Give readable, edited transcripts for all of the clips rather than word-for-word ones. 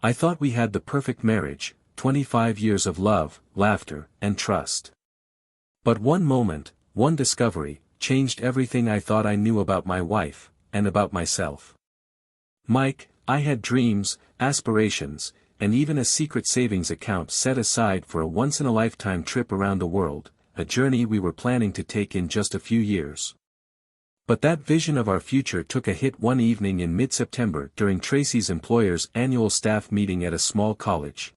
I thought we had the perfect marriage, 25 years of love, laughter, and trust. But one moment, one discovery, changed everything I thought I knew about my wife, and about myself. Mike, I had dreams, aspirations, and even a secret savings account set aside for a once-in-a-lifetime trip around the world, a journey we were planning to take in just a few years. But that vision of our future took a hit one evening in mid-September during Tracy's employer's annual staff meeting at a small college.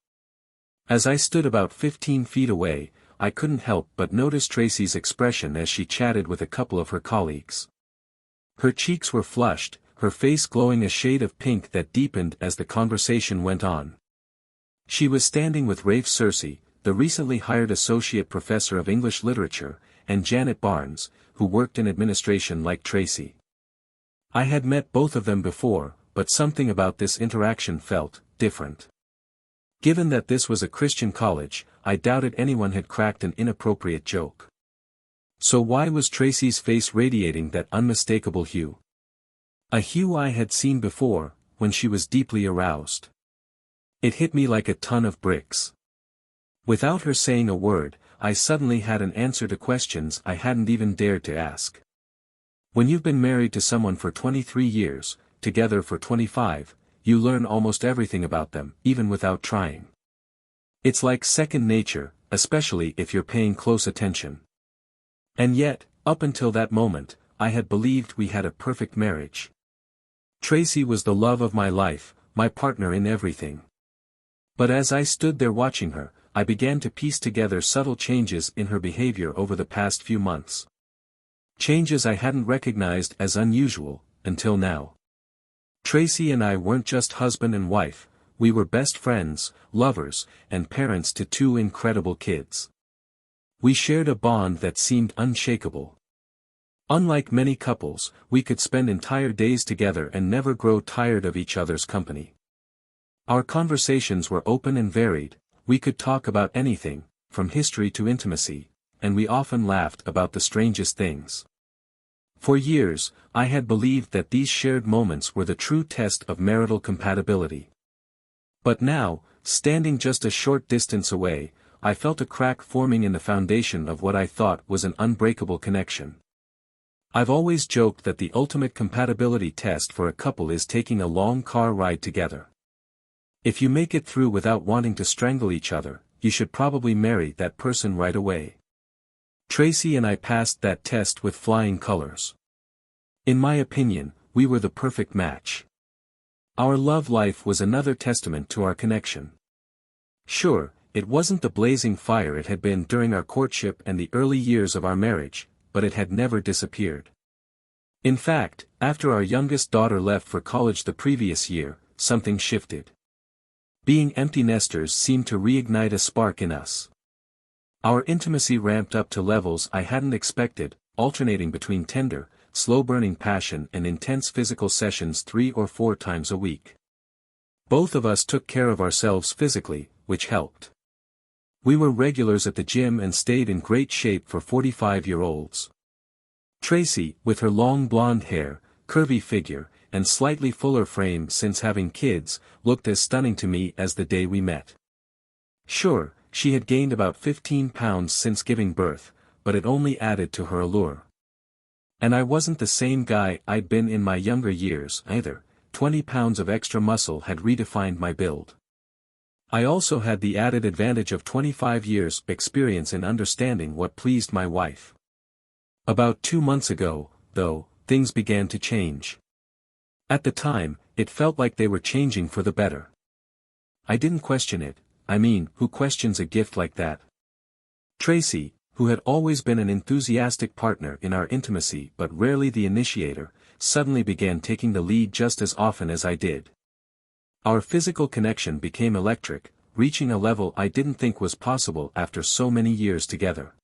As I stood about 15 feet away, I couldn't help but notice Tracy's expression as she chatted with a couple of her colleagues. Her cheeks were flushed, her face glowing a shade of pink that deepened as the conversation went on. She was standing with Rafe Cersei, the recently hired associate professor of English literature, and Janet Barnes, who worked in administration like Tracy. I had met both of them before, but something about this interaction felt different. Given that this was a Christian college, I doubted anyone had cracked an inappropriate joke. So why was Tracy's face radiating that unmistakable hue? A hue I had seen before, when she was deeply aroused. It hit me like a ton of bricks. Without her saying a word, I suddenly had an answer to questions I hadn't even dared to ask. When you've been married to someone for 23 years, together for 25, you learn almost everything about them, even without trying. It's like second nature, especially if you're paying close attention. And yet, up until that moment, I had believed we had a perfect marriage. Tracy was the love of my life, my partner in everything. But as I stood there watching her, I began to piece together subtle changes in her behavior over the past few months. Changes I hadn't recognized as unusual, until now. Tracy and I weren't just husband and wife, we were best friends, lovers, and parents to two incredible kids. We shared a bond that seemed unshakable. Unlike many couples, we could spend entire days together and never grow tired of each other's company. Our conversations were open and varied, we could talk about anything, from history to intimacy, and we often laughed about the strangest things. For years, I had believed that these shared moments were the true test of marital compatibility. But now, standing just a short distance away, I felt a crack forming in the foundation of what I thought was an unbreakable connection. I've always joked that the ultimate compatibility test for a couple is taking a long car ride together. If you make it through without wanting to strangle each other, you should probably marry that person right away. Tracy and I passed that test with flying colors. In my opinion, we were the perfect match. Our love life was another testament to our connection. Sure, it wasn't the blazing fire it had been during our courtship and the early years of our marriage, but it had never disappeared. In fact, after our youngest daughter left for college the previous year, something shifted. Being empty nesters seemed to reignite a spark in us. Our intimacy ramped up to levels I hadn't expected, alternating between tender, slow-burning passion and intense physical sessions 3 or 4 times a week. Both of us took care of ourselves physically, which helped. We were regulars at the gym and stayed in great shape for 45-year-olds. Tracy, with her long blonde hair, curvy figure, and slightly fuller frame since having kids, looked as stunning to me as the day we met. Sure, she had gained about 15 pounds since giving birth, but it only added to her allure. And I wasn't the same guy I'd been in my younger years either. 20 pounds of extra muscle had redefined my build. I also had the added advantage of 25 years' experience in understanding what pleased my wife. About 2 months ago, though, things began to change. At the time, it felt like they were changing for the better. I didn't question it. I mean, who questions a gift like that? Tracy, who had always been an enthusiastic partner in our intimacy but rarely the initiator, suddenly began taking the lead just as often as I did. Our physical connection became electric, reaching a level I didn't think was possible after so many years together.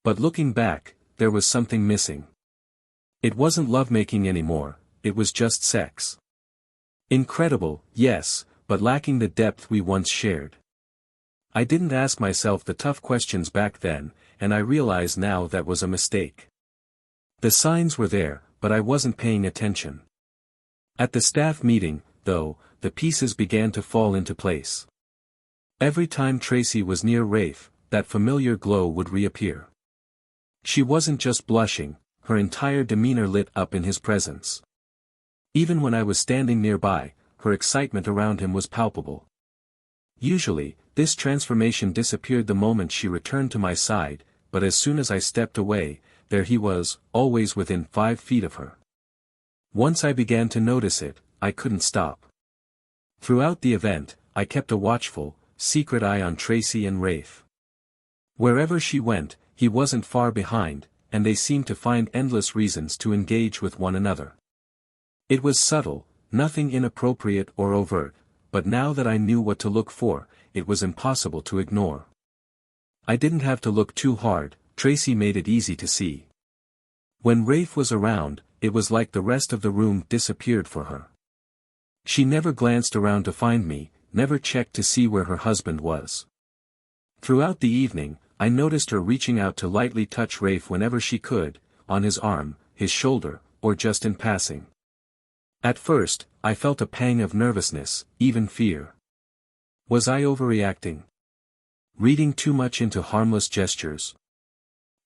But looking back, there was something missing. It wasn't lovemaking anymore, it was just sex. Incredible, yes, but lacking the depth we once shared. I didn't ask myself the tough questions back then, and I realize now that was a mistake. The signs were there, but I wasn't paying attention. At the staff meeting, though, the pieces began to fall into place. Every time Tracy was near Rafe, that familiar glow would reappear. She wasn't just blushing, her entire demeanor lit up in his presence. Even when I was standing nearby, her excitement around him was palpable. Usually, this transformation disappeared the moment she returned to my side, but as soon as I stepped away, there he was, always within 5 feet of her. Once I began to notice it, I couldn't stop. Throughout the event, I kept a watchful, secret eye on Tracy and Rafe. Wherever she went, he wasn't far behind, and they seemed to find endless reasons to engage with one another. It was subtle, nothing inappropriate or overt, but now that I knew what to look for, it was impossible to ignore. I didn't have to look too hard, Tracy made it easy to see. When Rafe was around, it was like the rest of the room disappeared for her. She never glanced around to find me, never checked to see where her husband was. Throughout the evening, I noticed her reaching out to lightly touch Rafe whenever she could, on his arm, his shoulder, or just in passing. At first, I felt a pang of nervousness, even fear. Was I overreacting? Reading too much into harmless gestures?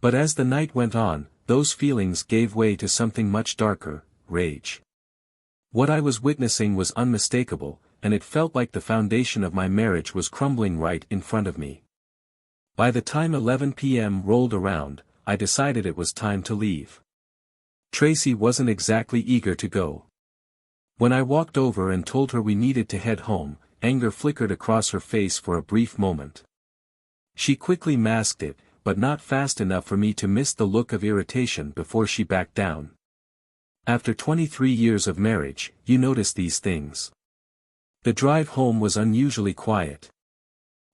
But as the night went on, those feelings gave way to something much darker, rage. What I was witnessing was unmistakable, and it felt like the foundation of my marriage was crumbling right in front of me. By the time 11 p.m. rolled around, I decided it was time to leave. Tracy wasn't exactly eager to go. When I walked over and told her we needed to head home, anger flickered across her face for a brief moment. She quickly masked it, but not fast enough for me to miss the look of irritation before she backed down. After 23 years of marriage, you notice these things. The drive home was unusually quiet.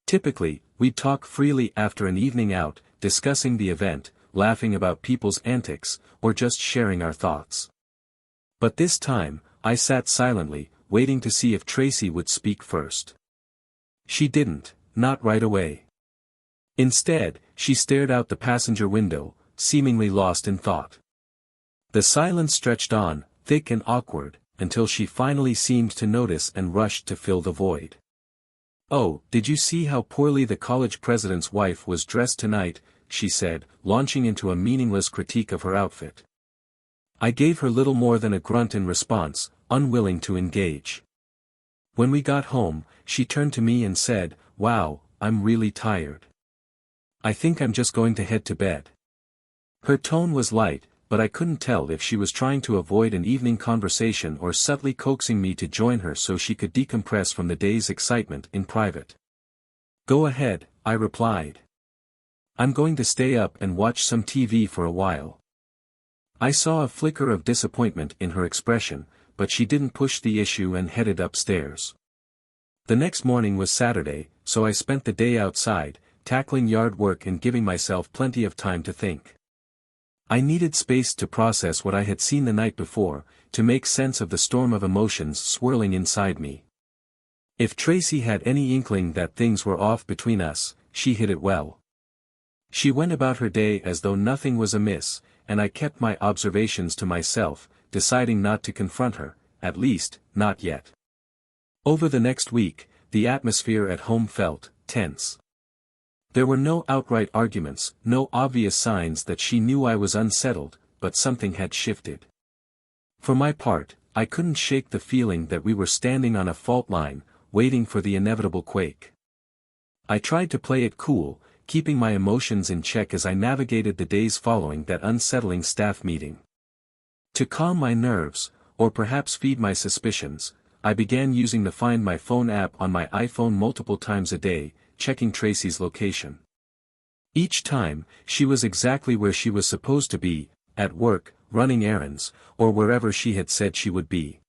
Typically, we'd talk freely after an evening out, discussing the event, laughing about people's antics, or just sharing our thoughts. But this time, I sat silently, waiting to see if Tracy would speak first. She didn't, not right away. Instead, she stared out the passenger window, seemingly lost in thought. The silence stretched on, thick and awkward, until she finally seemed to notice and rushed to fill the void. "Oh, did you see how poorly the college president's wife was dressed tonight?" she said, launching into a meaningless critique of her outfit. I gave her little more than a grunt in response, unwilling to engage. When we got home, she turned to me and said, "Wow, I'm really tired. I think I'm just going to head to bed." Her tone was light, but I couldn't tell if she was trying to avoid an evening conversation or subtly coaxing me to join her so she could decompress from the day's excitement in private. "Go ahead," I replied. "I'm going to stay up and watch some TV for a while." I saw a flicker of disappointment in her expression, but she didn't push the issue and headed upstairs. The next morning was Saturday, so I spent the day outside, tackling yard work and giving myself plenty of time to think. I needed space to process what I had seen the night before, to make sense of the storm of emotions swirling inside me. If Tracy had any inkling that things were off between us, she hid it well. She went about her day as though nothing was amiss, and I kept my observations to myself, deciding not to confront her, at least, not yet. Over the next week, the atmosphere at home felt tense. There were no outright arguments, no obvious signs that she knew I was unsettled, but something had shifted. For my part, I couldn't shake the feeling that we were standing on a fault line, waiting for the inevitable quake. I tried to play it cool, keeping my emotions in check as I navigated the days following that unsettling staff meeting. To calm my nerves, or perhaps feed my suspicions, I began using the Find My Phone app on my iPhone multiple times a day, checking Tracy's location. Each time, she was exactly where she was supposed to be, at work, running errands, or wherever she had said she would be.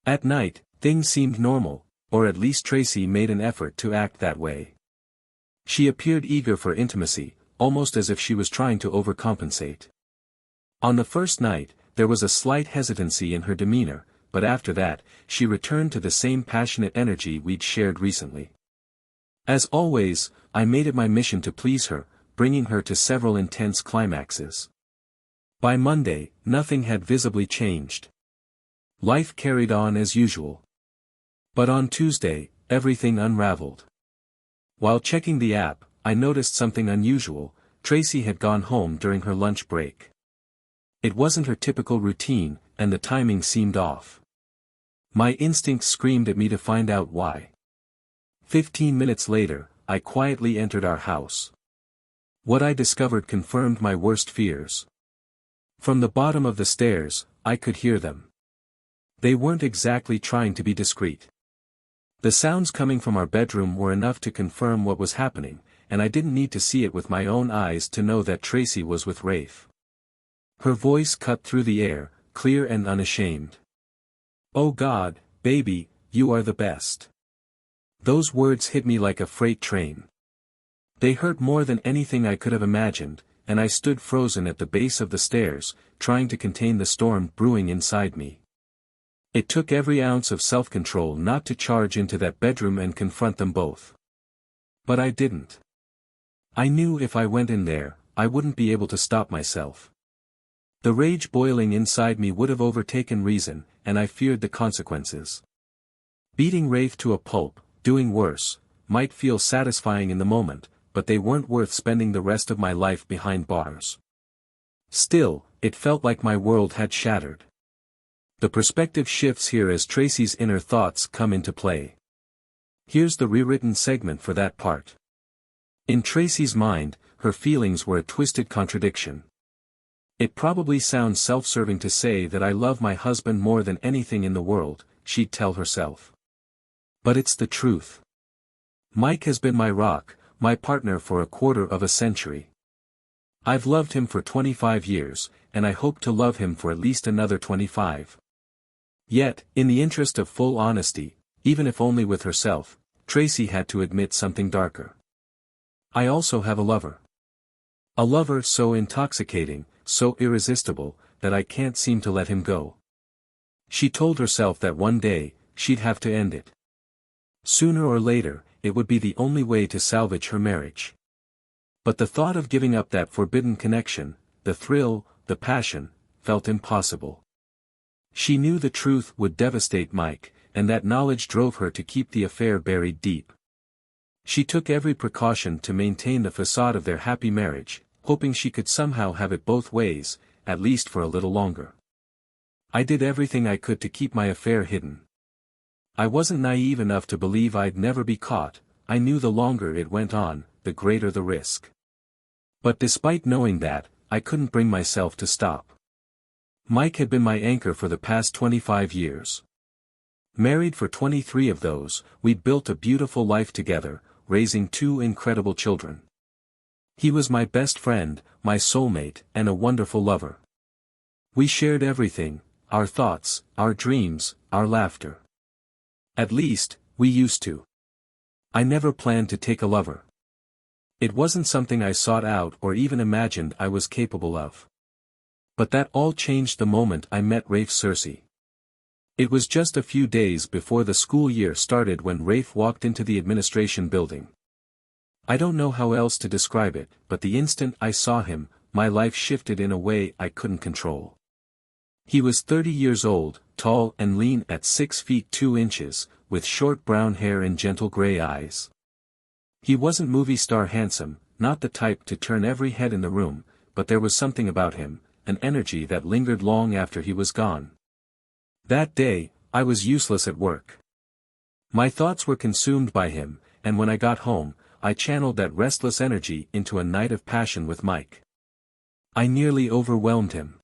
At night, things seemed normal, or at least Tracy made an effort to act that way. She appeared eager for intimacy, almost as if she was trying to overcompensate. On the first night, there was a slight hesitancy in her demeanor, but after that, she returned to the same passionate energy we'd shared recently. As always, I made it my mission to please her, bringing her to several intense climaxes. By Monday, nothing had visibly changed. Life carried on as usual. But on Tuesday, everything unraveled. While checking the app, I noticed something unusual. Tracy had gone home during her lunch break. It wasn't her typical routine, and the timing seemed off. My instincts screamed at me to find out why. 15 minutes later, I quietly entered our house. What I discovered confirmed my worst fears. From the bottom of the stairs, I could hear them. They weren't exactly trying to be discreet. The sounds coming from our bedroom were enough to confirm what was happening, and I didn't need to see it with my own eyes to know that Tracy was with Rafe. Her voice cut through the air, clear and unashamed. "Oh God, baby, you are the best." Those words hit me like a freight train. They hurt more than anything I could have imagined, and I stood frozen at the base of the stairs, trying to contain the storm brewing inside me. It took every ounce of self-control not to charge into that bedroom and confront them both. But I didn't. I knew if I went in there, I wouldn't be able to stop myself. The rage boiling inside me would have overtaken reason, and I feared the consequences. Beating Rafe to a pulp, doing worse, might feel satisfying in the moment, but they weren't worth spending the rest of my life behind bars. Still, it felt like my world had shattered. The perspective shifts here as Tracy's inner thoughts come into play. Here's the rewritten segment for that part. In Tracy's mind, her feelings were a twisted contradiction. It probably sounds self-serving to say that I love my husband more than anything in the world, she'd tell herself. But it's the truth. Mike has been my rock, my partner for a quarter of a century. I've loved him for 25 years, and I hope to love him for at least another 25. Yet, in the interest of full honesty, even if only with herself, Tracy had to admit something darker. I also have a lover. A lover so intoxicating, so irresistible, that I can't seem to let him go. She told herself that one day, she'd have to end it. Sooner or later, it would be the only way to salvage her marriage. But the thought of giving up that forbidden connection, the thrill, the passion, felt impossible. She knew the truth would devastate Mike, and that knowledge drove her to keep the affair buried deep. She took every precaution to maintain the facade of their happy marriage, hoping she could somehow have it both ways, at least for a little longer. I did everything I could to keep my affair hidden. I wasn't naive enough to believe I'd never be caught. I knew the longer it went on, the greater the risk. But despite knowing that, I couldn't bring myself to stop. Mike had been my anchor for the past 25 years. Married for 23 of those, we'd built a beautiful life together, raising 2 incredible children. He was my best friend, my soulmate, and a wonderful lover. We shared everything, our thoughts, our dreams, our laughter. At least, we used to. I never planned to take a lover. It wasn't something I sought out or even imagined I was capable of. But that all changed the moment I met Rafe Cersei. It was just a few days before the school year started when Rafe walked into the administration building. I don't know how else to describe it, but the instant I saw him, my life shifted in a way I couldn't control. He was 30 years old, tall and lean at 6 feet 2 inches, with short brown hair and gentle gray eyes. He wasn't movie star handsome, not the type to turn every head in the room, but there was something about him, an energy that lingered long after he was gone. That day, I was useless at work. My thoughts were consumed by him, and when I got home, I channeled that restless energy into a night of passion with Mike. I nearly overwhelmed him.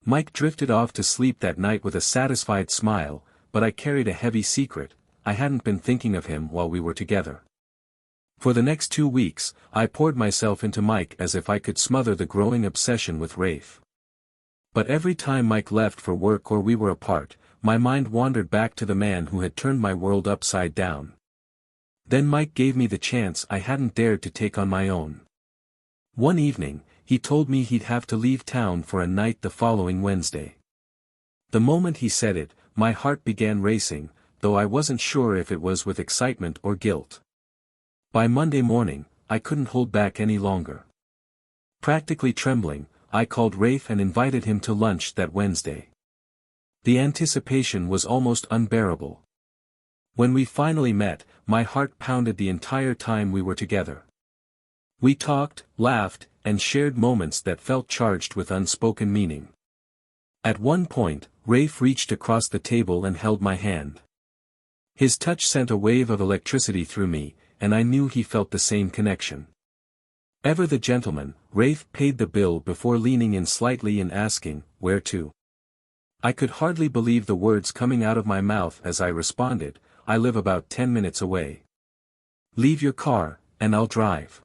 Mike drifted off to sleep that night with a satisfied smile, but I carried a heavy secret. I hadn't been thinking of him while we were together. For the next 2 weeks, I poured myself into Mike as if I could smother the growing obsession with Rafe. But every time Mike left for work or we were apart, my mind wandered back to the man who had turned my world upside down. Then Mike gave me the chance I hadn't dared to take on my own. One evening, he told me he'd have to leave town for a night the following Wednesday. The moment he said it, my heart began racing, though I wasn't sure if it was with excitement or guilt. By Monday morning, I couldn't hold back any longer. Practically trembling, I called Rafe and invited him to lunch that Wednesday. The anticipation was almost unbearable. When we finally met, my heart pounded the entire time we were together. We talked, laughed, and shared moments that felt charged with unspoken meaning. At one point, Rafe reached across the table and held my hand. His touch sent a wave of electricity through me, and I knew he felt the same connection. Ever the gentleman, Rafe paid the bill before leaning in slightly and asking, "Where to?" I could hardly believe the words coming out of my mouth as I responded, "I live about 10 minutes away. Leave your car, and I'll drive."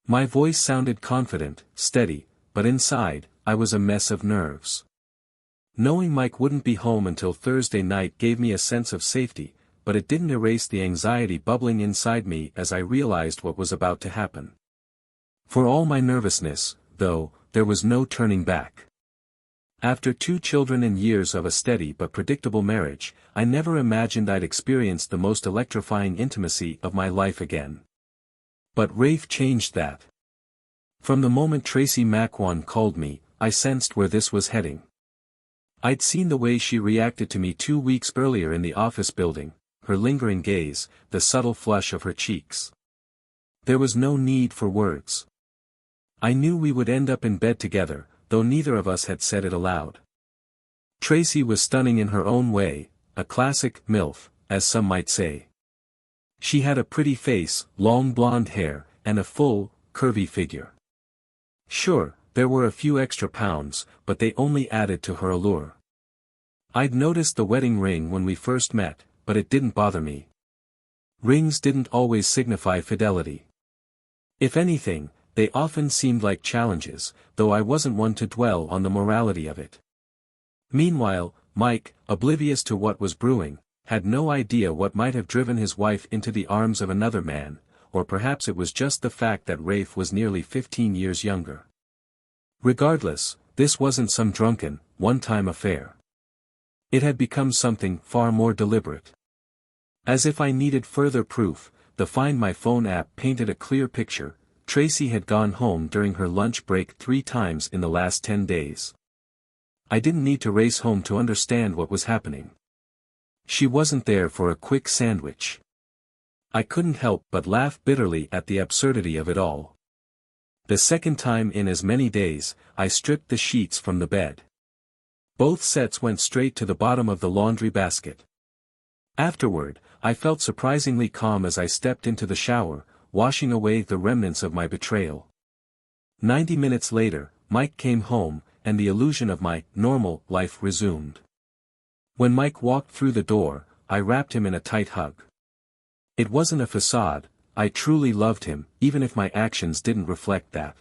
My voice sounded confident, steady, but inside, I was a mess of nerves. Knowing Mike wouldn't be home until Thursday night gave me a sense of safety, but it didn't erase the anxiety bubbling inside me as I realized what was about to happen. For all my nervousness, though, there was no turning back. After 2 children and years of a steady but predictable marriage, I never imagined I'd experience the most electrifying intimacy of my life again. But Rafe changed that. From the moment Tracy McWan called me, I sensed where this was heading. I'd seen the way she reacted to me 2 weeks earlier in the office building, her lingering gaze, the subtle flush of her cheeks. There was no need for words. I knew we would end up in bed together, though neither of us had said it aloud. Tracy was stunning in her own way, a classic MILF, as some might say. She had a pretty face, long blonde hair, and a full, curvy figure. Sure, there were a few extra pounds, but they only added to her allure. I'd noticed the wedding ring when we first met, but it didn't bother me. Rings didn't always signify fidelity. If anything, they often seemed like challenges, though I wasn't one to dwell on the morality of it. Meanwhile, Mike, oblivious to what was brewing, had no idea what might have driven his wife into the arms of another man, or perhaps it was just the fact that Rafe was nearly 15 years younger. Regardless, this wasn't some drunken, one-time affair. It had become something far more deliberate. As if I needed further proof, the Find My Phone app painted a clear picture. Tracy had gone home during her lunch break 3 times in the last 10 days. I didn't need to race home to understand what was happening. She wasn't there for a quick sandwich. I couldn't help but laugh bitterly at the absurdity of it all. The second time in as many days, I stripped the sheets from the bed. Both sets went straight to the bottom of the laundry basket. Afterward, I felt surprisingly calm as I stepped into the shower, washing away the remnants of my betrayal. 90 minutes later, Mike came home, and the illusion of my normal life resumed. When Mike walked through the door, I wrapped him in a tight hug. It wasn't a facade, I truly loved him, even if my actions didn't reflect that.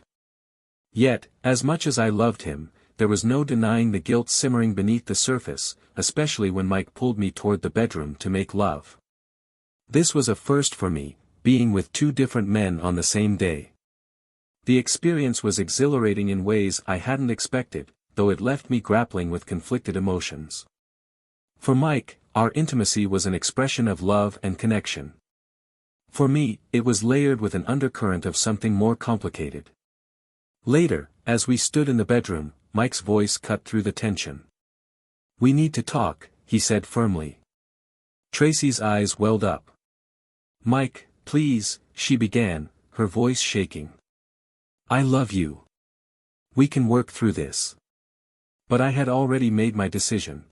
Yet, as much as I loved him, there was no denying the guilt simmering beneath the surface, especially when Mike pulled me toward the bedroom to make love. This was a first for me, being with 2 different men on the same day. The experience was exhilarating in ways I hadn't expected, though it left me grappling with conflicted emotions. For Mike, our intimacy was an expression of love and connection. For me, it was layered with an undercurrent of something more complicated. Later, as we stood in the bedroom, Mike's voice cut through the tension. "We need to talk," he said firmly. Tracy's eyes welled up. "Mike, please," she began, her voice shaking. "I love you. We can work through this." But I had already made my decision.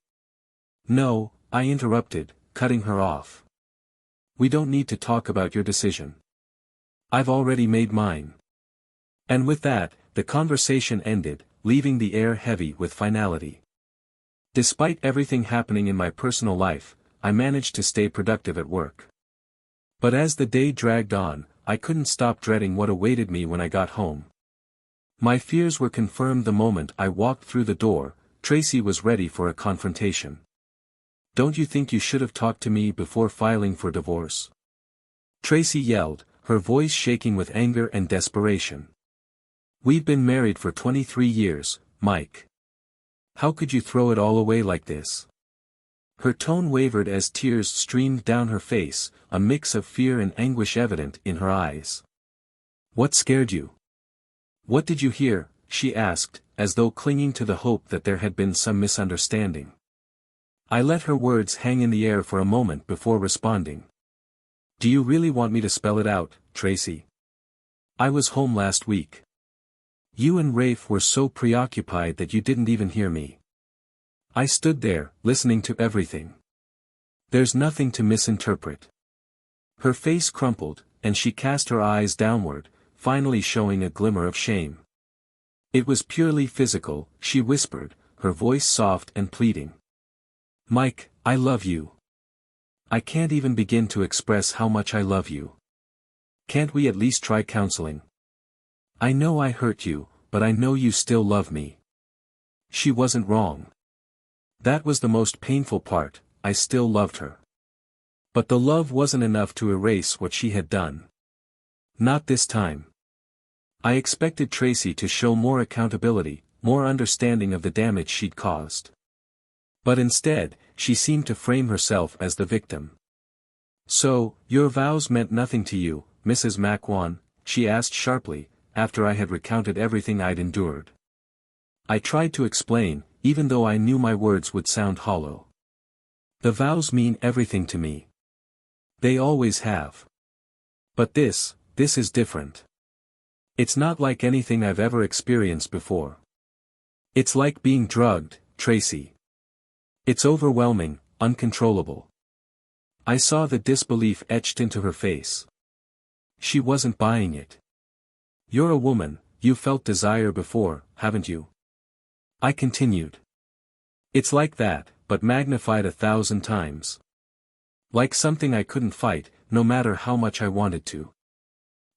"No," I interrupted, cutting her off. "We don't need to talk about your decision. I've already made mine." And with that, the conversation ended, leaving the air heavy with finality. Despite everything happening in my personal life, I managed to stay productive at work. But as the day dragged on, I couldn't stop dreading what awaited me when I got home. My fears were confirmed the moment I walked through the door. Tracy was ready for a confrontation. "Don't you think you should have talked to me before filing for divorce?" Tracy yelled, her voice shaking with anger and desperation. "We've been married for 23 years, Mike. How could you throw it all away like this?" Her tone wavered as tears streamed down her face, a mix of fear and anguish evident in her eyes. "What scared you? What did you hear?" she asked, as though clinging to the hope that there had been some misunderstanding. I let her words hang in the air for a moment before responding. Do you really want me to spell it out, Tracy? I was home last week. You and Rafe were so preoccupied that you didn't even hear me. I stood there, listening to everything. There's nothing to misinterpret. Her face crumpled, and she cast her eyes downward, finally showing a glimmer of shame. It was purely physical, she whispered, her voice soft and pleading. Mike, I love you. I can't even begin to express how much I love you. Can't we at least try counseling? I know I hurt you, but I know you still love me. She wasn't wrong. That was the most painful part, I still loved her. But the love wasn't enough to erase what she had done. Not this time. I expected Tracy to show more accountability, more understanding of the damage she'd caused. But instead, she seemed to frame herself as the victim. So, your vows meant nothing to you, Mrs. McWan? She asked sharply, after I had recounted everything I'd endured. I tried to explain, even though I knew my words would sound hollow. The vows mean everything to me. They always have. But this is different. It's not like anything I've ever experienced before. It's like being drugged, Tracy. It's overwhelming, uncontrollable. I saw the disbelief etched into her face. She wasn't buying it. You're a woman, you felt desire before, haven't you? I continued. It's like that, but magnified 1,000 times. Like something I couldn't fight, no matter how much I wanted to.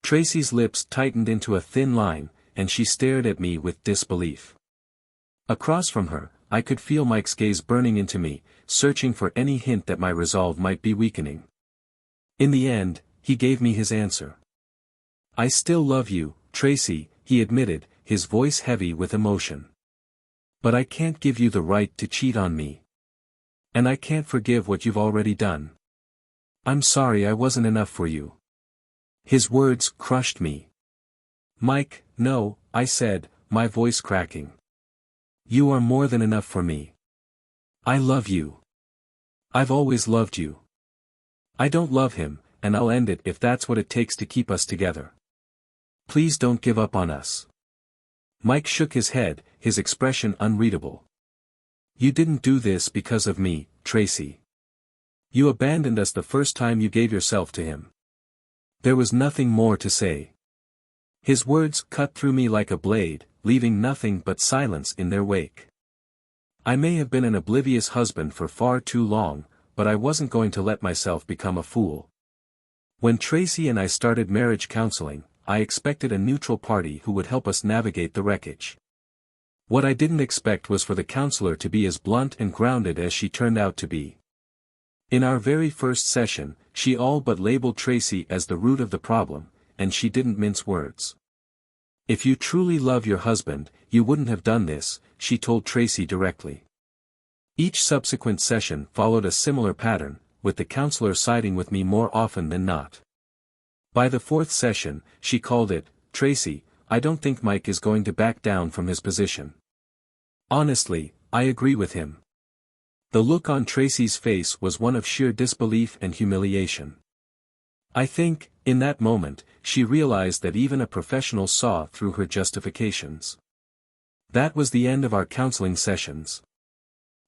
Tracy's lips tightened into a thin line, and she stared at me with disbelief. Across from her, I could feel Mike's gaze burning into me, searching for any hint that my resolve might be weakening. In the end, he gave me his answer. I still love you, Tracy, he admitted, his voice heavy with emotion. But I can't give you the right to cheat on me. And I can't forgive what you've already done. I'm sorry I wasn't enough for you. His words crushed me. Mike, no, I said, my voice cracking. You are more than enough for me. I love you. I've always loved you. I don't love him, and I'll end it if that's what it takes to keep us together. Please don't give up on us. Mike shook his head, his expression unreadable. You didn't do this because of me, Tracy. You abandoned us the first time you gave yourself to him. There was nothing more to say. His words cut through me like a blade, leaving nothing but silence in their wake. I may have been an oblivious husband for far too long, but I wasn't going to let myself become a fool. When Tracy and I started marriage counseling, I expected a neutral party who would help us navigate the wreckage. What I didn't expect was for the counselor to be as blunt and grounded as she turned out to be. In our very first session, she all but labeled Tracy as the root of the problem, and she didn't mince words. If you truly love your husband, you wouldn't have done this, she told Tracy directly. Each subsequent session followed a similar pattern, with the counselor siding with me more often than not. By the fourth session, she called it, Tracy, I don't think Mike is going to back down from his position. Honestly, I agree with him. The look on Tracy's face was one of sheer disbelief and humiliation. I think, in that moment, she realized that even a professional saw through her justifications. That was the end of our counseling sessions.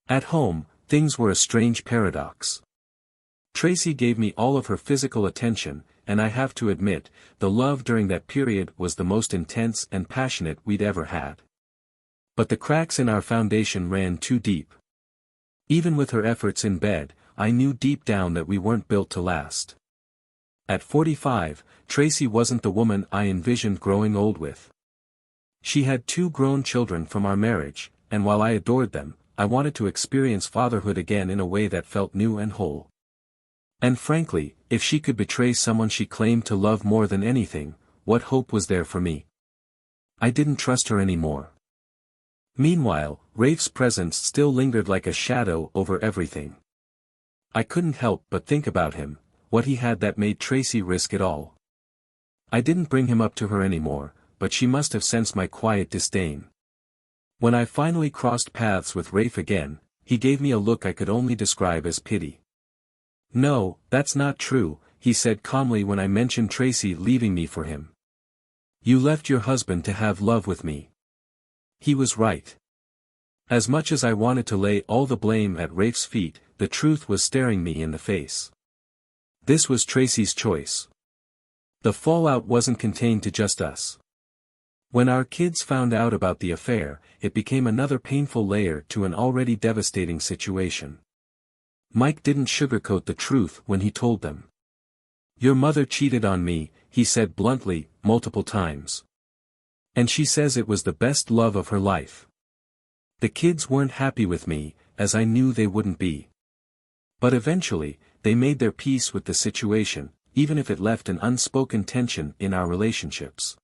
At home, things were a strange paradox. Tracy gave me all of her physical attention, and I have to admit, the love during that period was the most intense and passionate we'd ever had. But the cracks in our foundation ran too deep. Even with her efforts in bed, I knew deep down that we weren't built to last. At 45, Tracy wasn't the woman I envisioned growing old with. She had 2 grown children from our marriage, and while I adored them, I wanted to experience fatherhood again in a way that felt new and whole. And frankly, if she could betray someone she claimed to love more than anything, what hope was there for me? I didn't trust her anymore. Meanwhile, Rafe's presence still lingered like a shadow over everything. I couldn't help but think about him, what he had that made Tracy risk it all. I didn't bring him up to her anymore, but she must have sensed my quiet disdain. When I finally crossed paths with Rafe again, He gave me a look I could only describe as pity. "No, that's not true," he said calmly when I mentioned Tracy leaving me for him. "You left your husband to have love with me." He was right. As much as I wanted to lay all the blame at Rafe's feet, the truth was staring me in the face. This was Tracy's choice. The fallout wasn't contained to just us. When our kids found out about the affair, it became another painful layer to an already devastating situation. Mike didn't sugarcoat the truth when he told them. "Your mother cheated on me," he said bluntly, multiple times. "And she says it was the best love of her life." The kids weren't happy with me, as I knew they wouldn't be. But eventually, they made their peace with the situation, even if it left an unspoken tension in our relationships.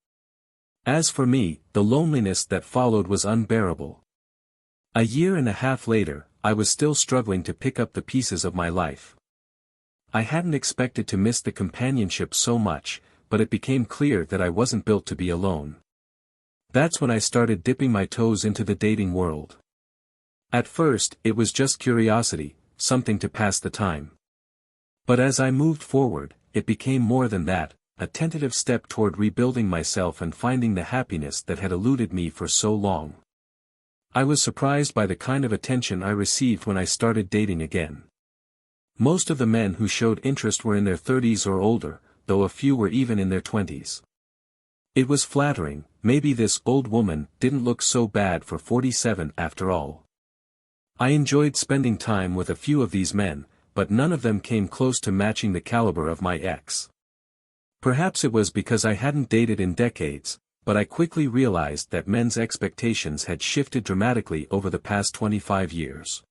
As for me, the loneliness that followed was unbearable. A year and a half later, I was still struggling to pick up the pieces of my life. I hadn't expected to miss the companionship so much, but it became clear that I wasn't built to be alone. That's when I started dipping my toes into the dating world. At first, it was just curiosity, something to pass the time. But as I moved forward, it became more than that, a tentative step toward rebuilding myself and finding the happiness that had eluded me for so long. I was surprised by the kind of attention I received when I started dating again. Most of the men who showed interest were in their 30s or older, though a few were even in their 20s. It was flattering, maybe this old woman didn't look so bad for 47 after all. I enjoyed spending time with a few of these men, but none of them came close to matching the caliber of my ex. Perhaps it was because I hadn't dated in decades, but I quickly realized that men's expectations had shifted dramatically over the past 25 years.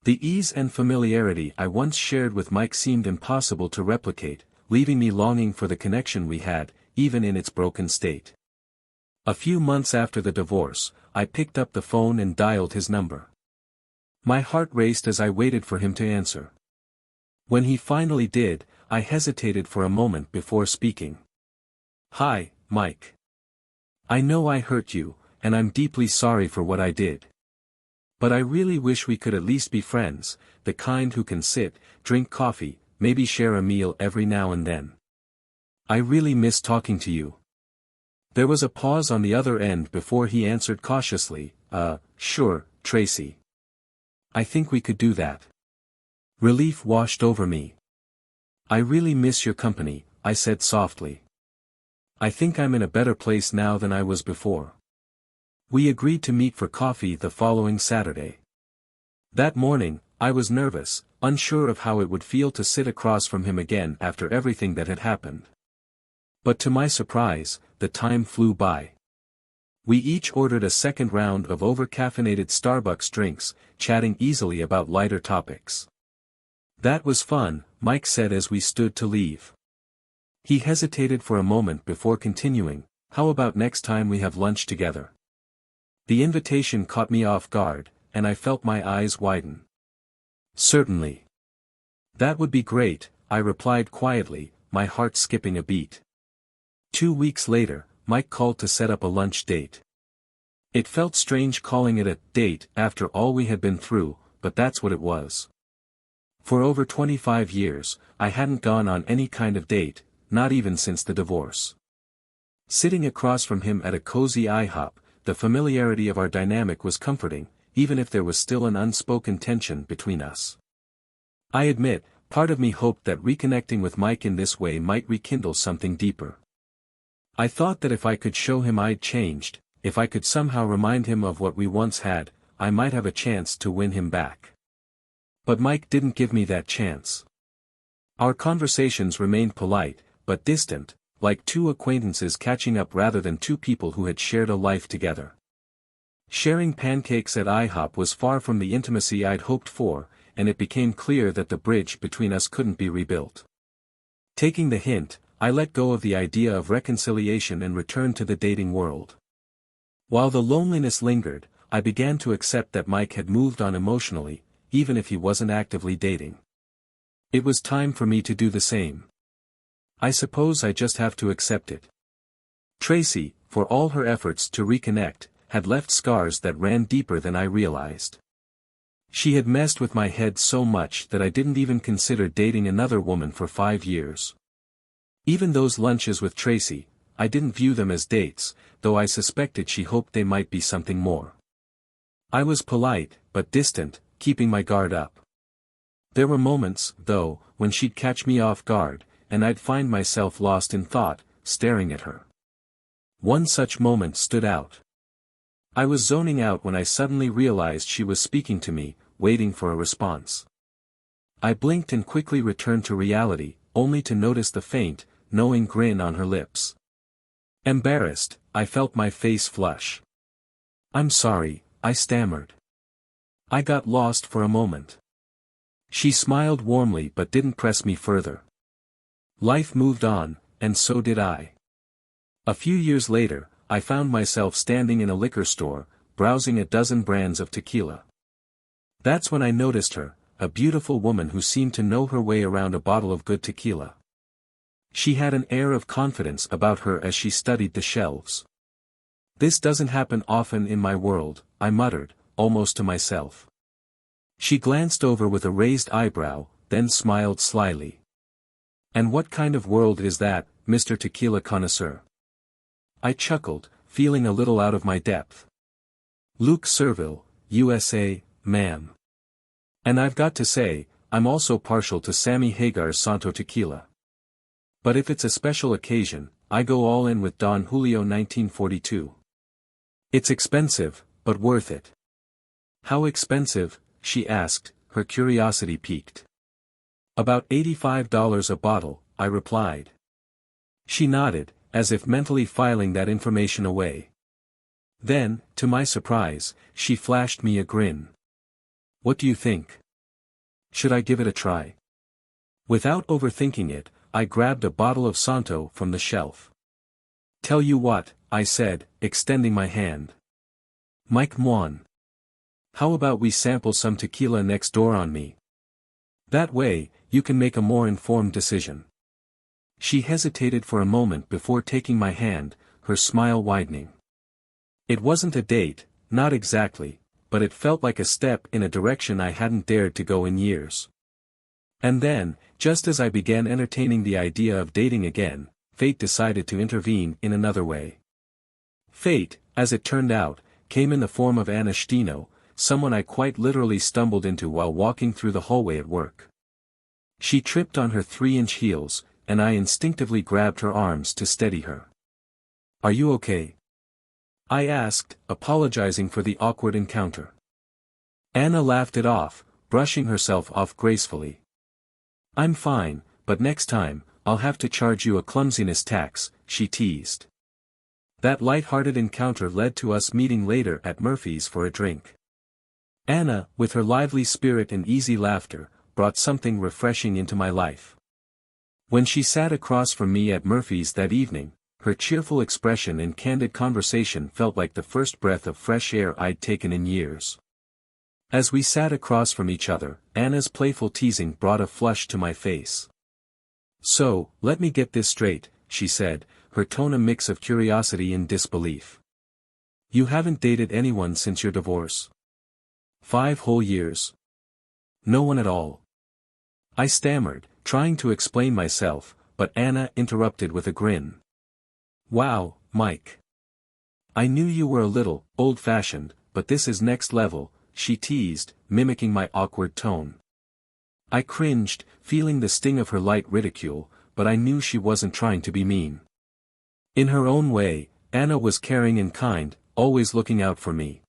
The ease and familiarity I once shared with Mike seemed impossible to replicate, leaving me longing for the connection we had, even in its broken state. A few months after the divorce, I picked up the phone and dialed his number. My heart raced as I waited for him to answer. When he finally did, I hesitated for a moment before speaking. "Hi, Mike. I know I hurt you, and I'm deeply sorry for what I did. But I really wish we could at least be friends, the kind who can sit, drink coffee, maybe share a meal every now and then. I really miss talking to you." There was a pause on the other end before he answered cautiously, Sure, Tracy. I think we could do that." Relief washed over me. "I really miss your company," I said softly. "I think I'm in a better place now than I was before." We agreed to meet for coffee the following Saturday. That morning, I was nervous, unsure of how it would feel to sit across from him again after everything that had happened. But to my surprise, the time flew by. We each ordered a second round of over-caffeinated Starbucks drinks, chatting easily about lighter topics. "That was fun," Mike said as we stood to leave. He hesitated for a moment before continuing, "How about next time we have lunch together?" The invitation caught me off guard, and I felt my eyes widen. "Certainly. That would be great," I replied quietly, my heart skipping a beat. 2 weeks later, Mike called to set up a lunch date. It felt strange calling it a date after all we had been through, but that's what it was. For over 25 years, I hadn't gone on any kind of date, not even since the divorce. Sitting across from him at a cozy IHOP, the familiarity of our dynamic was comforting, even if there was still an unspoken tension between us. I admit, part of me hoped that reconnecting with Mike in this way might rekindle something deeper. I thought that if I could show him I'd changed, if I could somehow remind him of what we once had, I might have a chance to win him back. But Mike didn't give me that chance. Our conversations remained polite, but distant, like two acquaintances catching up rather than two people who had shared a life together. Sharing pancakes at IHOP was far from the intimacy I'd hoped for, and it became clear that the bridge between us couldn't be rebuilt. Taking the hint, I let go of the idea of reconciliation and returned to the dating world. While the loneliness lingered, I began to accept that Mike had moved on emotionally, even if he wasn't actively dating. It was time for me to do the same. I suppose I just have to accept it. Tracy, for all her efforts to reconnect, had left scars that ran deeper than I realized. She had messed with my head so much that I didn't even consider dating another woman for 5 years. Even those lunches with Tracy, I didn't view them as dates, though I suspected she hoped they might be something more. I was polite, but distant, keeping my guard up. There were moments, though, when she'd catch me off guard, and I'd find myself lost in thought, staring at her. One such moment stood out. I was zoning out when I suddenly realized she was speaking to me, waiting for a response. I blinked and quickly returned to reality, only to notice the faint, knowing grin on her lips. Embarrassed, I felt my face flush. "I'm sorry," I stammered. I got lost for a moment. She smiled warmly but didn't press me further. Life moved on, and so did I. A few years later, I found myself standing in a liquor store, browsing a dozen brands of tequila. That's when I noticed her, a beautiful woman who seemed to know her way around a bottle of good tequila. She had an air of confidence about her as she studied the shelves. "This doesn't happen often in my world," I muttered, almost to myself. She glanced over with a raised eyebrow, then smiled slyly. "And what kind of world is that, Mr. Tequila Connoisseur?" I chuckled, feeling a little out of my depth. "Luke Serville, USA, ma'am. And I've got to say, I'm also partial to Sammy Hagar's Santo Tequila. But if it's a special occasion, I go all in with Don Julio 1942. It's expensive, but worth it." "How expensive?" she asked, her curiosity piqued. "About $85 a bottle," I replied. She nodded, as if mentally filing that information away. Then, to my surprise, she flashed me a grin. "What do you think? Should I give it a try?" Without overthinking it, I grabbed a bottle of Santo from the shelf. "Tell you what," I said, extending my hand. "Mike Moine. How about we sample some tequila next door on me? That way, you can make a more informed decision." She hesitated for a moment before taking my hand, her smile widening. It wasn't a date, not exactly, but it felt like a step in a direction I hadn't dared to go in years. And then, just as I began entertaining the idea of dating again, fate decided to intervene in another way. Fate, as it turned out, came in the form of Anna Stino, someone I quite literally stumbled into while walking through the hallway at work. She tripped on her 3-inch heels, and I instinctively grabbed her arms to steady her. "Are you okay?" I asked, apologizing for the awkward encounter. Anna laughed it off, brushing herself off gracefully. "I'm fine, but next time, I'll have to charge you a clumsiness tax," she teased. That light-hearted encounter led to us meeting later at Murphy's for a drink. Anna, with her lively spirit and easy laughter, brought something refreshing into my life. When she sat across from me at Murphy's that evening, her cheerful expression and candid conversation felt like the first breath of fresh air I'd taken in years. As we sat across from each other, Anna's playful teasing brought a flush to my face. "So, let me get this straight," she said, her tone a mix of curiosity and disbelief. "You haven't dated anyone since your divorce?" 5 whole years. "No one at all." I stammered, trying to explain myself, but Anna interrupted with a grin. "Wow, Mike. I knew you were a little old-fashioned, but this is next level," she teased, mimicking my awkward tone. I cringed, feeling the sting of her light ridicule, but I knew she wasn't trying to be mean. In her own way, Anna was caring and kind, always looking out for me.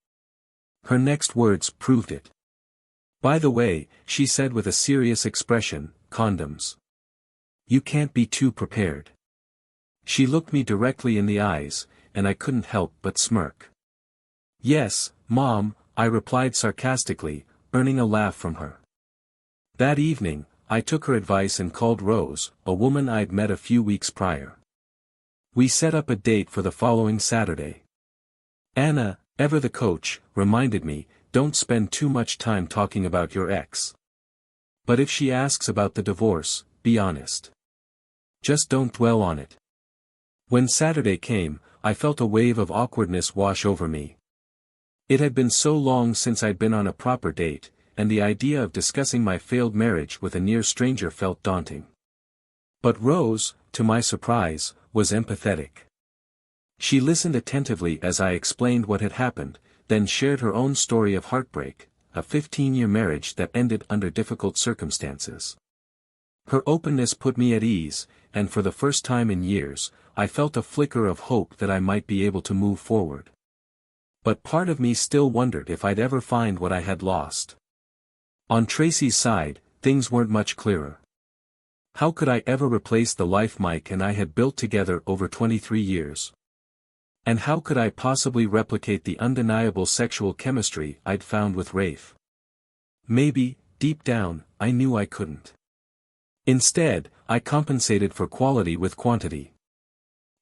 Her next words proved it. "By the way," she said with a serious expression, "condoms. You can't be too prepared." She looked me directly in the eyes, and I couldn't help but smirk. "Yes, Mom," I replied sarcastically, earning a laugh from her. That evening, I took her advice and called Rose, a woman I'd met a few weeks prior. We set up a date for the following Saturday. Anna, ever the coach, reminded me, "Don't spend too much time talking about your ex. But if she asks about the divorce, be honest. Just don't dwell on it." When Saturday came, I felt a wave of awkwardness wash over me. It had been so long since I'd been on a proper date, and the idea of discussing my failed marriage with a near stranger felt daunting. But Rose, to my surprise, was empathetic. She listened attentively as I explained what had happened, then shared her own story of heartbreak, a 15-year marriage that ended under difficult circumstances. Her openness put me at ease, and for the first time in years, I felt a flicker of hope that I might be able to move forward. But part of me still wondered if I'd ever find what I had lost. On Tracy's side, things weren't much clearer. How could I ever replace the life Mike and I had built together over 23 years? And how could I possibly replicate the undeniable sexual chemistry I'd found with Rafe? Maybe, deep down, I knew I couldn't. Instead, I compensated for quality with quantity.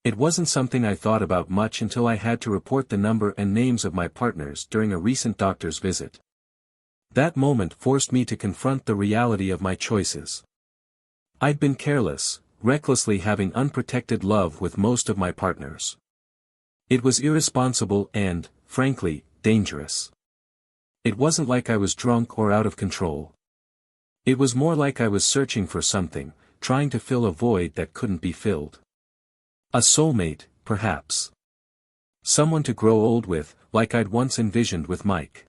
It wasn't something I thought about much until I had to report the number and names of my partners during a recent doctor's visit. That moment forced me to confront the reality of my choices. I'd been careless, recklessly having unprotected love with most of my partners. It was irresponsible and, frankly, dangerous. It wasn't like I was drunk or out of control. It was more like I was searching for something, trying to fill a void that couldn't be filled. A soulmate, perhaps. Someone to grow old with, like I'd once envisioned with Mike.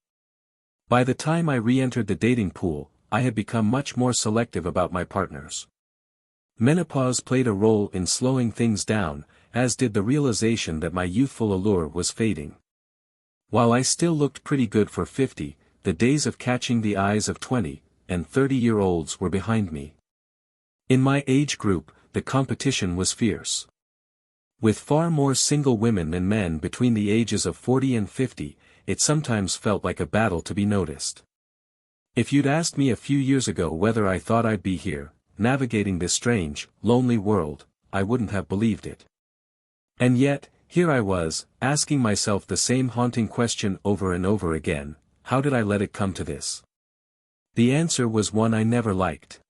By the time I re-entered the dating pool, I had become much more selective about my partners. Menopause played a role in slowing things down, as did the realization that my youthful allure was fading. While I still looked pretty good for 50, the days of catching the eyes of 20 and 30-year-olds were behind me. In my age group, the competition was fierce. With far more single women than men between the ages of 40 and 50, it sometimes felt like a battle to be noticed. If you'd asked me a few years ago whether I thought I'd be here, navigating this strange, lonely world, I wouldn't have believed it. And yet, here I was, asking myself the same haunting question over and over again: how did I let it come to this? The answer was one I never liked.